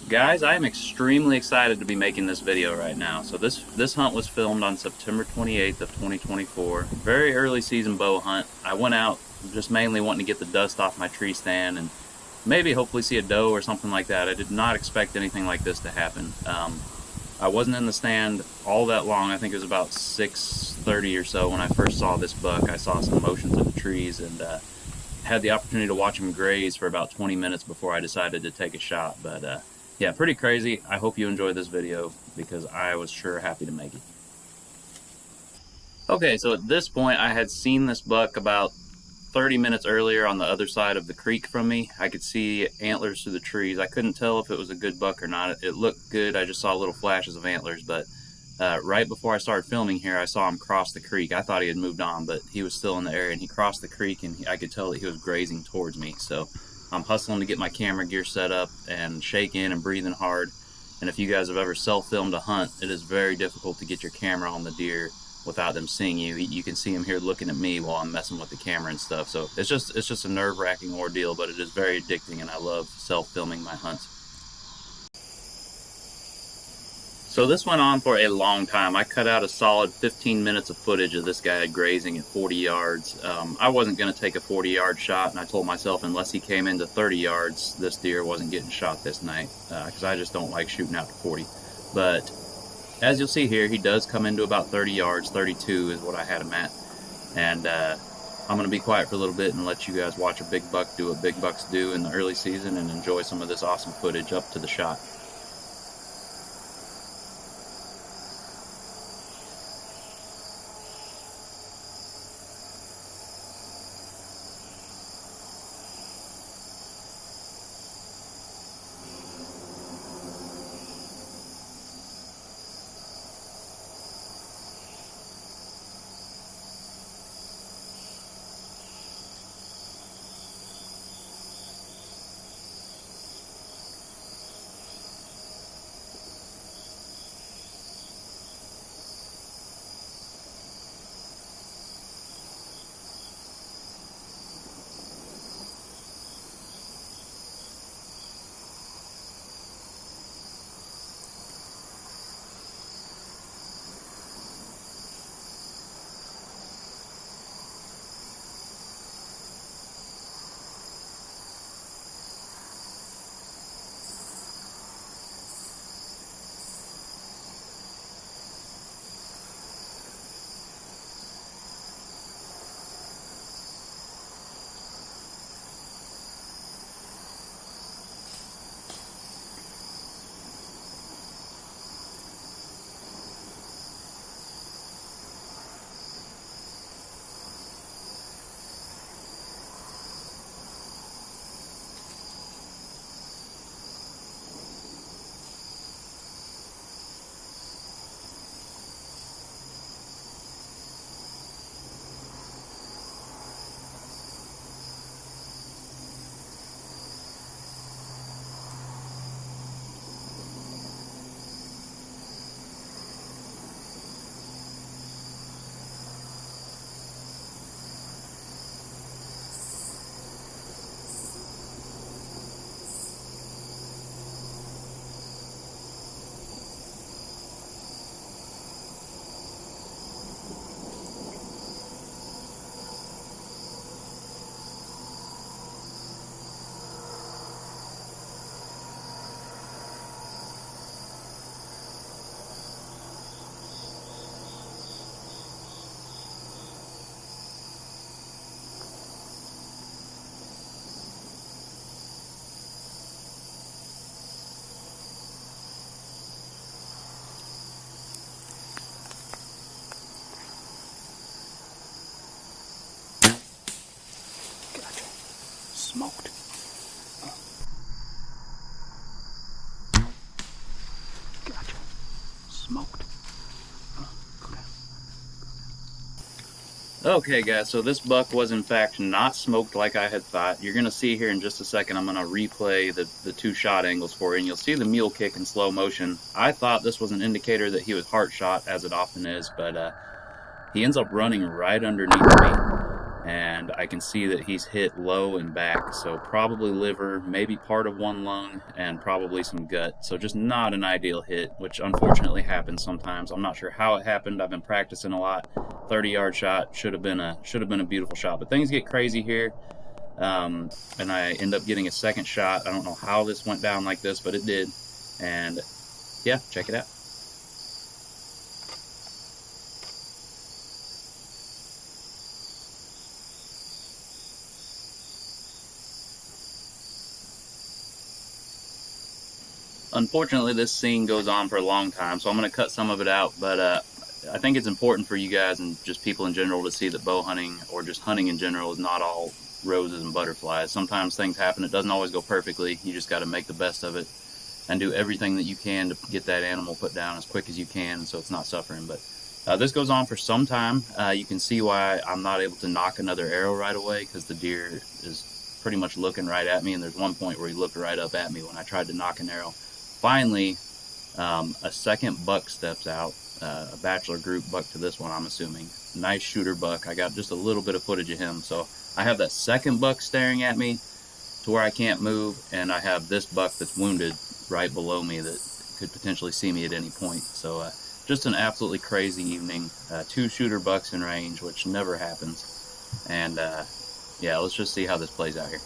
Guys, I am extremely excited to be making this video right now. So this hunt was filmed on September 28th of 2024. Very early season bow hunt. I went out just mainly wanting to get the dust off my tree stand and maybe hopefully see a doe or something like that. I did not expect anything like this to happen. I wasn't in the stand all that long. I think it was about 6:30 or so when I first saw this buck. I saw some motions in the trees and had the opportunity to watch him graze for about 20 minutes before I decided to take a shot. But yeah, pretty crazy. I hope you enjoy this video because I was sure happy to make it. Okay, so at this point I had seen this buck about 30 minutes earlier on the other side of the creek from me. I could see antlers through the trees. I couldn't tell if it was a good buck or not. It looked good. I just saw little flashes of antlers, but right before I started filming here, I saw him cross the creek. I thought he had moved on, but he was still in the area, and he crossed the creek, and I could tell that he was grazing towards me. So I'm hustling to get my camera gear set up and shaking and breathing hard. And if you guys have ever self-filmed a hunt, it is very difficult to get your camera on the deer without them seeing you. You can see him here looking at me while I'm messing with the camera and stuff. So it's just a nerve-wracking ordeal, but it is very addicting, and I love self-filming my hunts. So this went on for a long time. I cut out a solid 15 minutes of footage of this guy grazing at 40 yards. I wasn't going to take a 40-yard shot, and I told myself unless he came into 30 yards, this deer wasn't getting shot this night, because I just don't like shooting out to 40. But as you'll see here, he does come into about 30 yards. 32 is what I had him at. And I'm going to be quiet for a little bit and let you guys watch a big buck do what big bucks do in the early season and enjoy some of this awesome footage up to the shot. Smoked. Gotcha. Smoked. Okay guys, so this buck was in fact not smoked like I had thought. You're going to see here in just a second, I'm going to replay the two shot angles for you, and you'll see the mule kick in slow motion. I thought this was an indicator that he was heart shot, as it often is, but he ends up running right underneath me. and I can see that he's hit low and back, so probably liver, maybe part of one lung, and probably some gut. So just not an ideal hit, which unfortunately happens sometimes. I'm not sure how it happened. I've been practicing a lot. 30-yard shot should have been a beautiful shot, but things get crazy here. And I end up getting a second shot. I don't know how this went down like this, but it did. And yeah, check it out. Unfortunately, this scene goes on for a long time, so I'm going to cut some of it out, but I think it's important for you guys and just people in general to see that bow hunting, or just hunting in general, is not all roses and butterflies. Sometimes things happen. It doesn't always go perfectly. You just got to make the best of it and do everything that you can to get that animal put down as quick as you can so it's not suffering. But this goes on for some time. You can see why I'm not able to knock another arrow right away, because the deer is pretty much looking right at me, and there's one point where he looked right up at me when I tried to knock an arrow. Finally, a second buck steps out, a bachelor group buck to this one, I'm assuming. Nice shooter buck. I got just a little bit of footage of him. So I have that second buck staring at me to where I can't move, and I have this buck that's wounded right below me that could potentially see me at any point. So just an absolutely crazy evening. 2 shooter bucks in range, which never happens. And yeah, let's just see how this plays out here.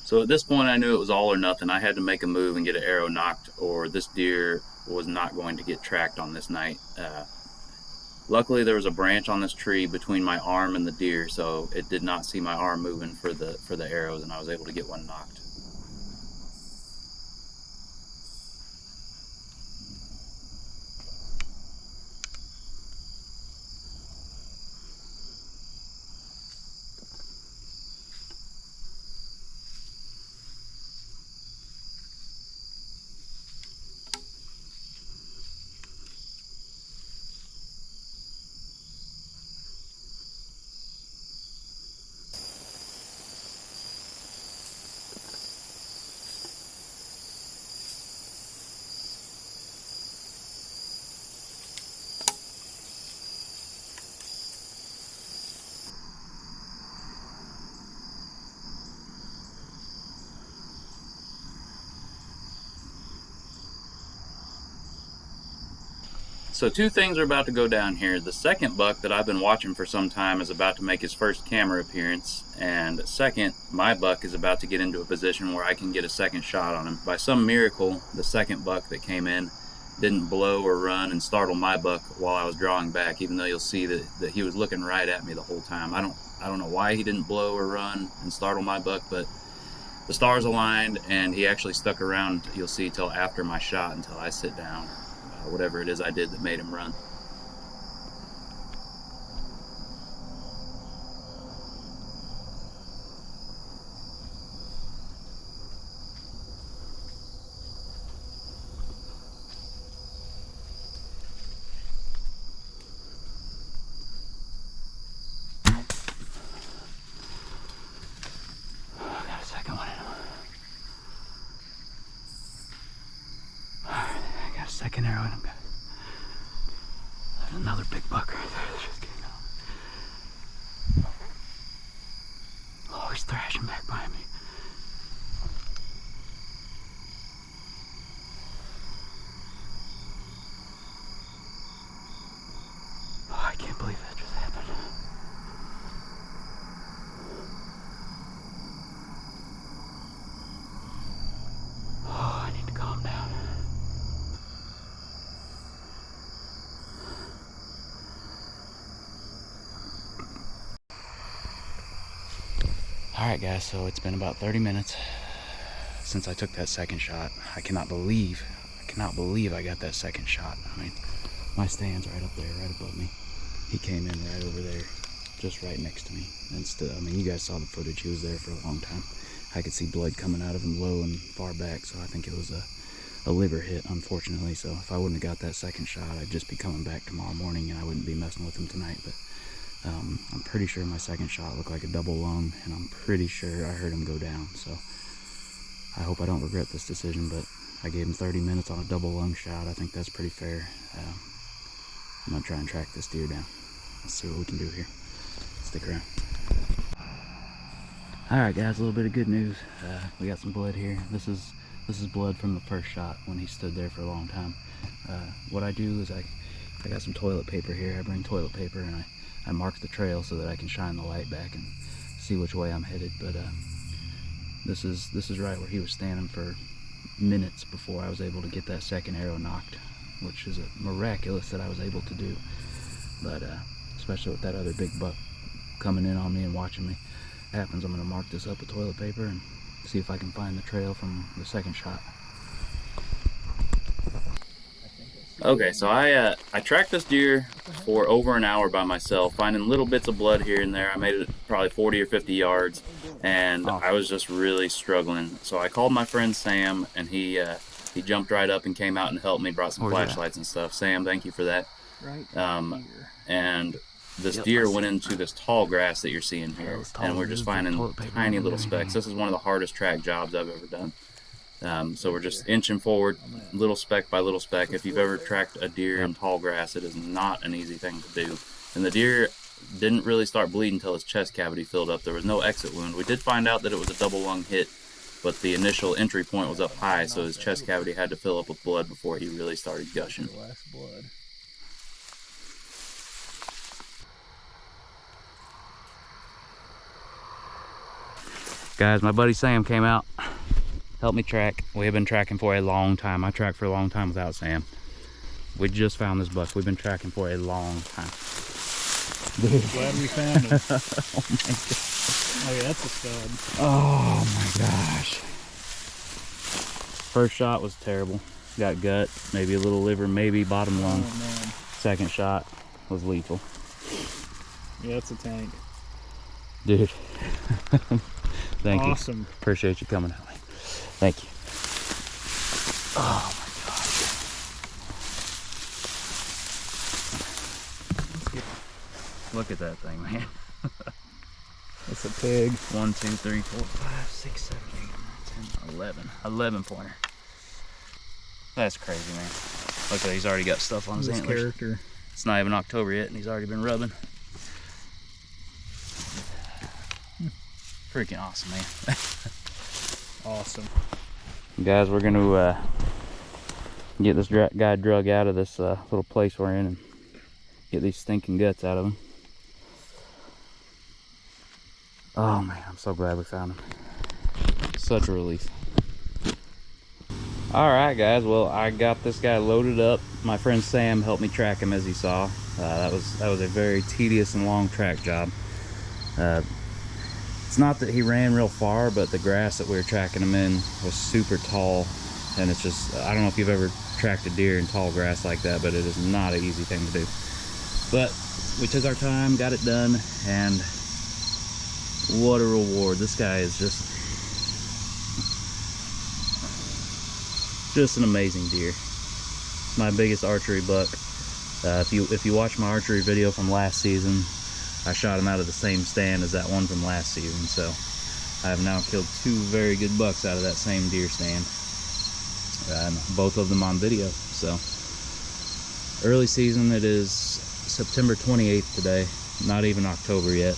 So at this point, I knew it was all or nothing. I had to make a move and get an arrow knocked, or this deer was not going to get tracked on this night. Luckily, there was a branch on this tree between my arm and the deer, so it did not see my arm moving for the arrows, and I was able to get one knocked. So 2 things are about to go down here. The second buck that I've been watching for some time is about to make his first camera appearance, and second, my buck is about to get into a position where I can get a second shot on him. By some miracle, the second buck that came in didn't blow or run and startle my buck while I was drawing back, even though you'll see that he was looking right at me the whole time. I don't know why he didn't blow or run and startle my buck, but the stars aligned, and he actually stuck around, you'll see, till after my shot, until I sit down. Whatever it is I did that made him run. I got a second one in him. Alright, I got a second arrow in him. There's another big buck right there that just came out. Oh, he's thrashing back behind me. Oh, I can't believe that just happened. Oh, I need to calm down. Alright guys, so it's been about 30 minutes since I took that second shot. I cannot believe I got that second shot. I mean, my stand's right up there, right above me. He came in right over there, just right next to me. And still, I mean, you guys saw the footage. He was there for a long time. I could see blood coming out of him low and far back, so I think it was a liver hit, unfortunately. So if I wouldn't have got that second shot, I'd just be coming back tomorrow morning and I wouldn't be messing with him tonight. But I'm pretty sure my second shot looked like a double lung, and I'm pretty sure I heard him go down. So I hope I don't regret this decision, but I gave him 30 minutes on a double lung shot. I think that's pretty fair. I'm gonna try and track this deer down. Let's see what we can do here. Stick around. All right, guys, a little bit of good news. We got some blood here. This is blood from the first shot when he stood there for a long time. What I do is I got some toilet paper here. I bring toilet paper and I mark the trail so that I can shine the light back and see which way I'm headed. But this is right where he was standing for minutes before I was able to get that second arrow knocked, which is miraculous that I was able to do. But especially with that other big buck coming in on me and watching me. Happens, I'm going to mark this up with toilet paper and see if I can find the trail from the second shot. Okay, so I tracked this deer for over an hour by myself, finding little bits of blood here and there. I made it probably 40 or 50 yards, and I was just really struggling. So I called my friend Sam, and he jumped right up and came out and helped me, brought some flashlights and stuff. Sam, thank you for that. Right. And this deer went into this tall grass that you're seeing here, and we're just finding tiny little specks. This is one of the hardest track jobs I've ever done. So we're just inching forward, little speck by little speck. If you've ever tracked a deer in tall grass, it is not an easy thing to do. And the deer didn't really start bleeding until his chest cavity filled up. There was no exit wound. We did find out that it was a double lung hit, but the initial entry point was up high, so his chest cavity had to fill up with blood before he really started gushing. Guys, my buddy Sam came out, helped me track. We have been tracking for a long time. I tracked for a long time without Sam. We just found this buck. We've been tracking for a long time. Glad we found it. Oh my god. Oh yeah, that's a stud. Oh my gosh. First shot was terrible. Got gut, maybe a little liver, maybe bottom lung. Oh man. Second shot was lethal. Yeah, it's a tank. Dude. Thank you. Awesome. Appreciate you coming out. Thank you. Oh my gosh. Look at that thing, man. That's a pig. 1, 2, 3, 4, 5, 6, 7, 8, 9, 10, 11. 11 pointer. That's crazy, man. Look at, he's already got stuff on his antlers. Character. It's not even October yet and he's already been rubbing. Freaking awesome, man. Awesome. Guys, we're gonna get this guy drug out of this little place we're in and get these stinking guts out of him. Oh man, I'm so glad we found him. Such a relief. All right, guys. Well, I got this guy loaded up. My friend Sam helped me track him, as he saw. That was a very tedious and long track job. It's not that he ran real far, but the grass that we were tracking him in was super tall, and it's just, I don't know if you've ever tracked a deer in tall grass like that, but it is not an easy thing to do. But we took our time, got it done, and what a reward. This guy is just an amazing deer. My biggest archery buck. If you watch my archery video from last season, I shot him out of the same stand as that one from last season, so I have now killed 2 very good bucks out of that same deer stand, and both of them on video. So early season, it is September 28th today, not even October yet.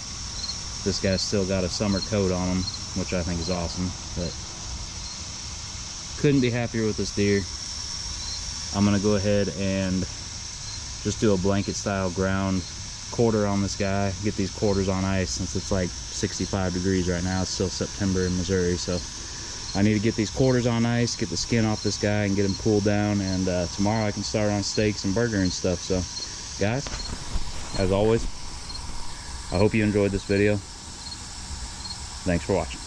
This guy's still got a summer coat on him, which I think is awesome, but couldn't be happier with this deer. I'm gonna go ahead and just do a blanket style ground quarter on this guy, get these quarters on ice since it's like 65 degrees right now. It's still September in Missouri, so I need to get these quarters on ice, get the skin off this guy and get him cooled down, and tomorrow I can start on steaks and burger and stuff. So guys, as always, I hope you enjoyed this video. Thanks for watching.